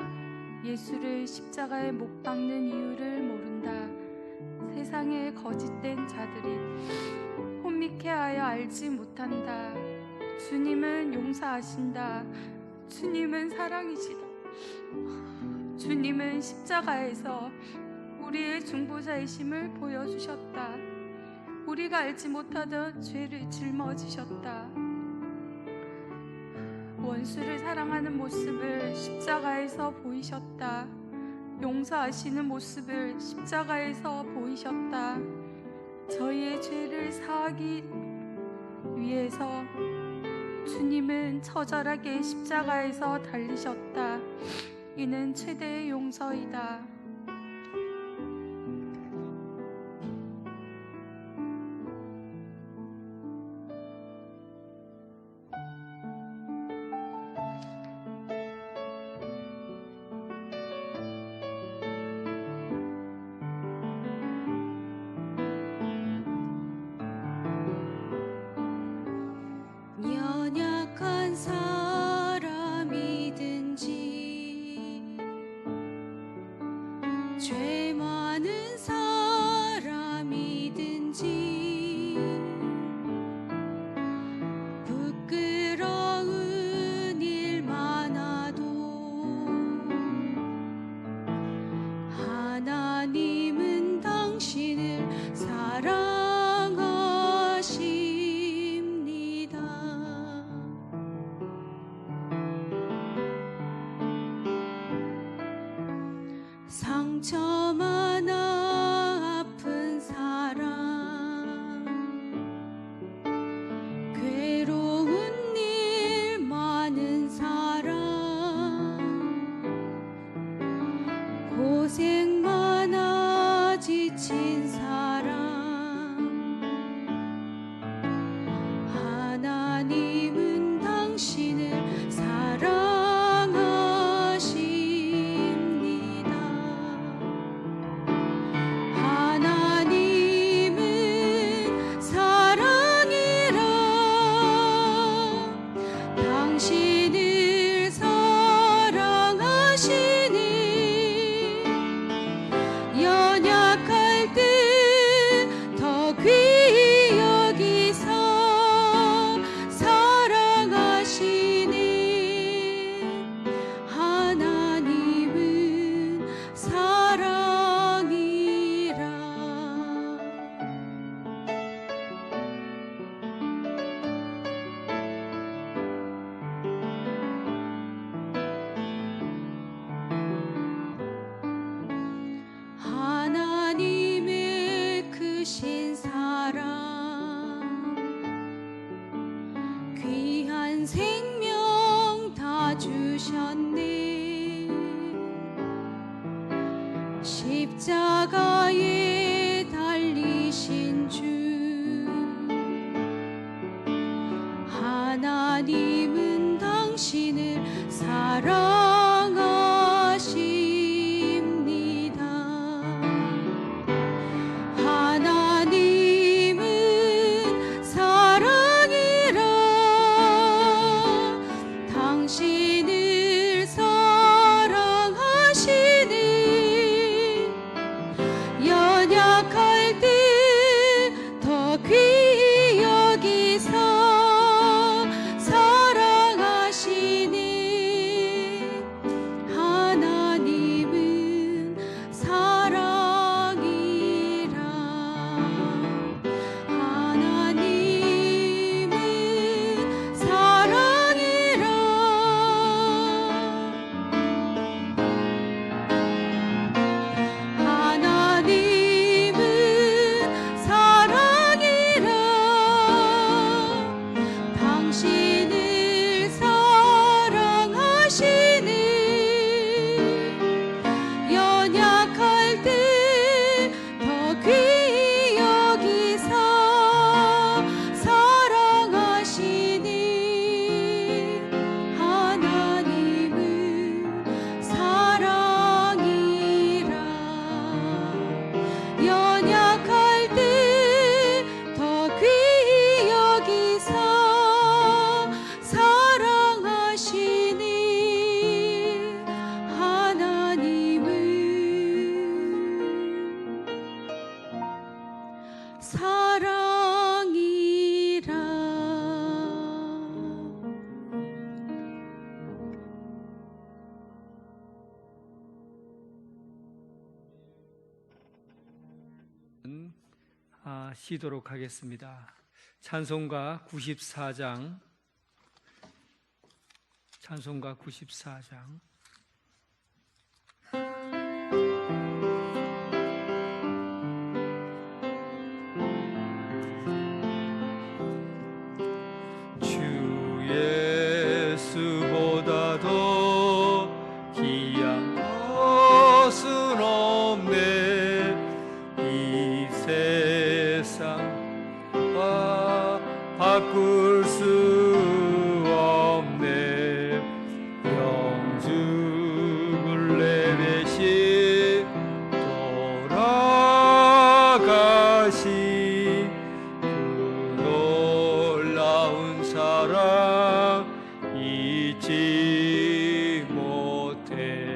예수를 십자가에 못 박는 이유를 모른다. 세상의 거짓된 자들이 혼미케 하여 알지 못한다. 주님은 용서하신다. 주님은 사랑이시다. 주님은 십자가에서 우리의 중보자이심을 보여주셨다. 우리가 알지 못하던 죄를 짊어지셨다. 원수를 사랑하는 모습을 십자가에서 보이셨다. 용서하시는 모습을 십자가에서 보이셨다. 저희의 죄를 사하기 위해서 주님은 처절하게 십자가에서 달리셨다. 이는 최대의 용서이다. 연약한 사람이든지 죄 많은 사람이든지 부끄러운 일 많아도 하나님은 당신을 사랑하십니다. 상처 많아 아픈 사람, 괴로운 일 많은 사람, 고생 많아 지친 사람, 하나님은 당신을 사랑하십니다. 하나님은 사랑이라 당신을 사랑하시니 연약할 때 더 귀히 여기서 사랑하시니 하나님은 사랑이라. 하나님의 크신 사랑, 귀한 생명 다 주셨네. 십자가에 달리신 주, 하나님은 당신을 사랑하십니다. 하나님은 사랑이라 당신을 사랑하시니 연약할 때 더 귀히 여기서 사랑하시니 쉬도록 하겠습니다. 찬송가 94장, 찬송가 94장. 주 예수보다도 귀한 것은 없네. 이 세상과 바꿀 수 없네. 영죽을 내대신 돌아가신 그 놀라운 사랑 잊지 못해.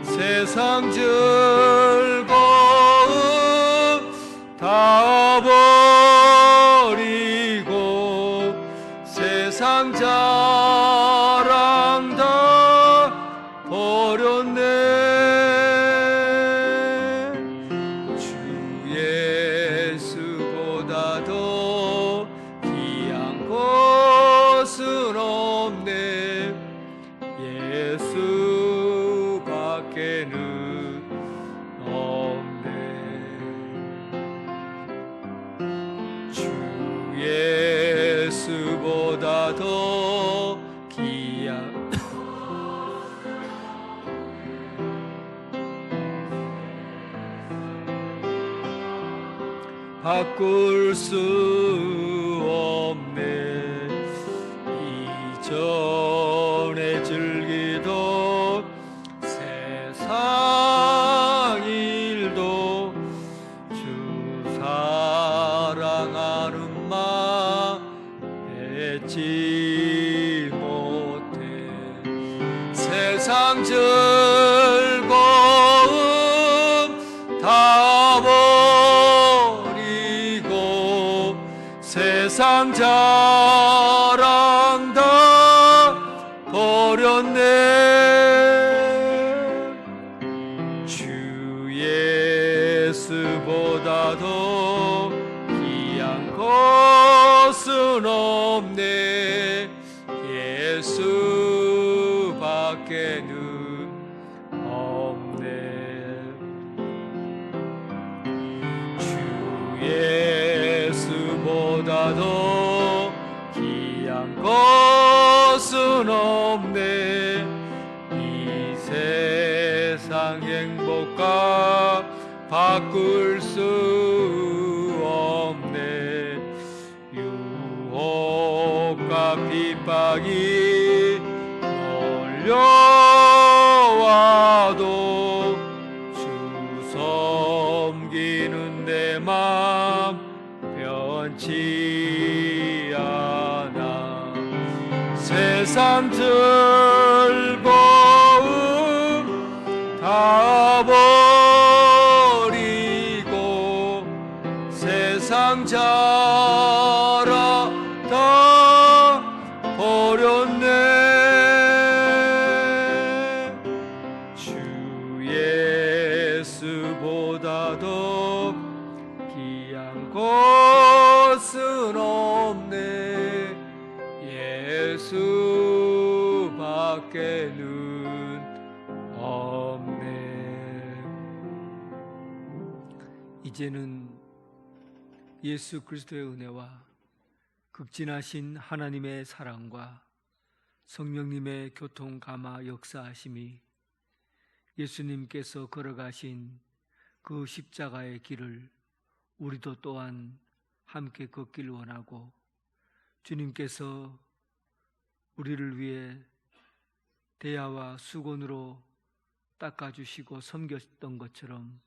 세상 즐거움 다 버리고 세상 자랑 다 버렸네. 주 예수보다도 귀한 것은 없네. 예수밖에는 없네. 주 예수보다도 귀한 바꿀 수 없네. 이전에 즐기던 세상 일도 주 사랑하는 마음 잊지 못해. 세상 즐거움 다 버리고 세상 자랑 다 버렸네. 주 예수보다도 귀한 것은 없네. 예수밖에는 없네. 주 예수보다도 귀한 것은 없네. 이 세상 행복과 바꿀 수 없네. 유혹과 핍박이 몰려와도 주 섬기는 내 맘 변치 않아. 세상 즐거움 다 버리고 세상 자랑 다 버렸네. 주 예수보다도 귀한 것은 없네. 예수밖에는 없네. 이제는 예수 그리스도의 은혜와 극진하신 하나님의 사랑과 성령님의 교통 감화 역사하심이 예수님께서 걸어가신 그 십자가의 길을 우리도 또한 함께 걷길 원하고, 주님께서 우리를 위해 대야와 수건으로 닦아주시고 섬겼던 것처럼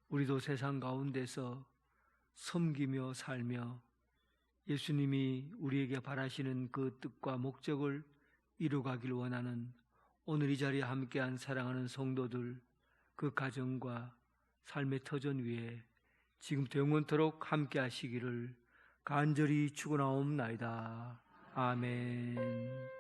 우리도 세상 가운데서 섬기며 살며 예수님이 우리에게 바라시는 그 뜻과 목적을 이루가길 원하는 오늘 이 자리에 함께한 사랑하는 성도들, 그 가정과 삶의 터전 위에 지금부터 영원토록 함께 하시기를 간절히 축원하옵나이다. 아멘.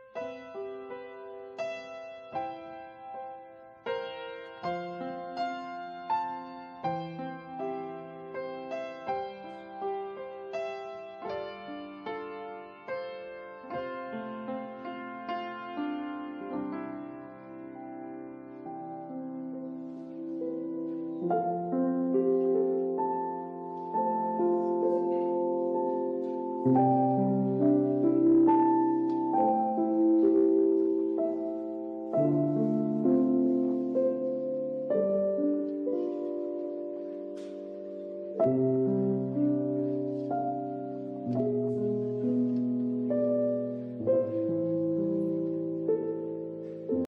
주옵소서.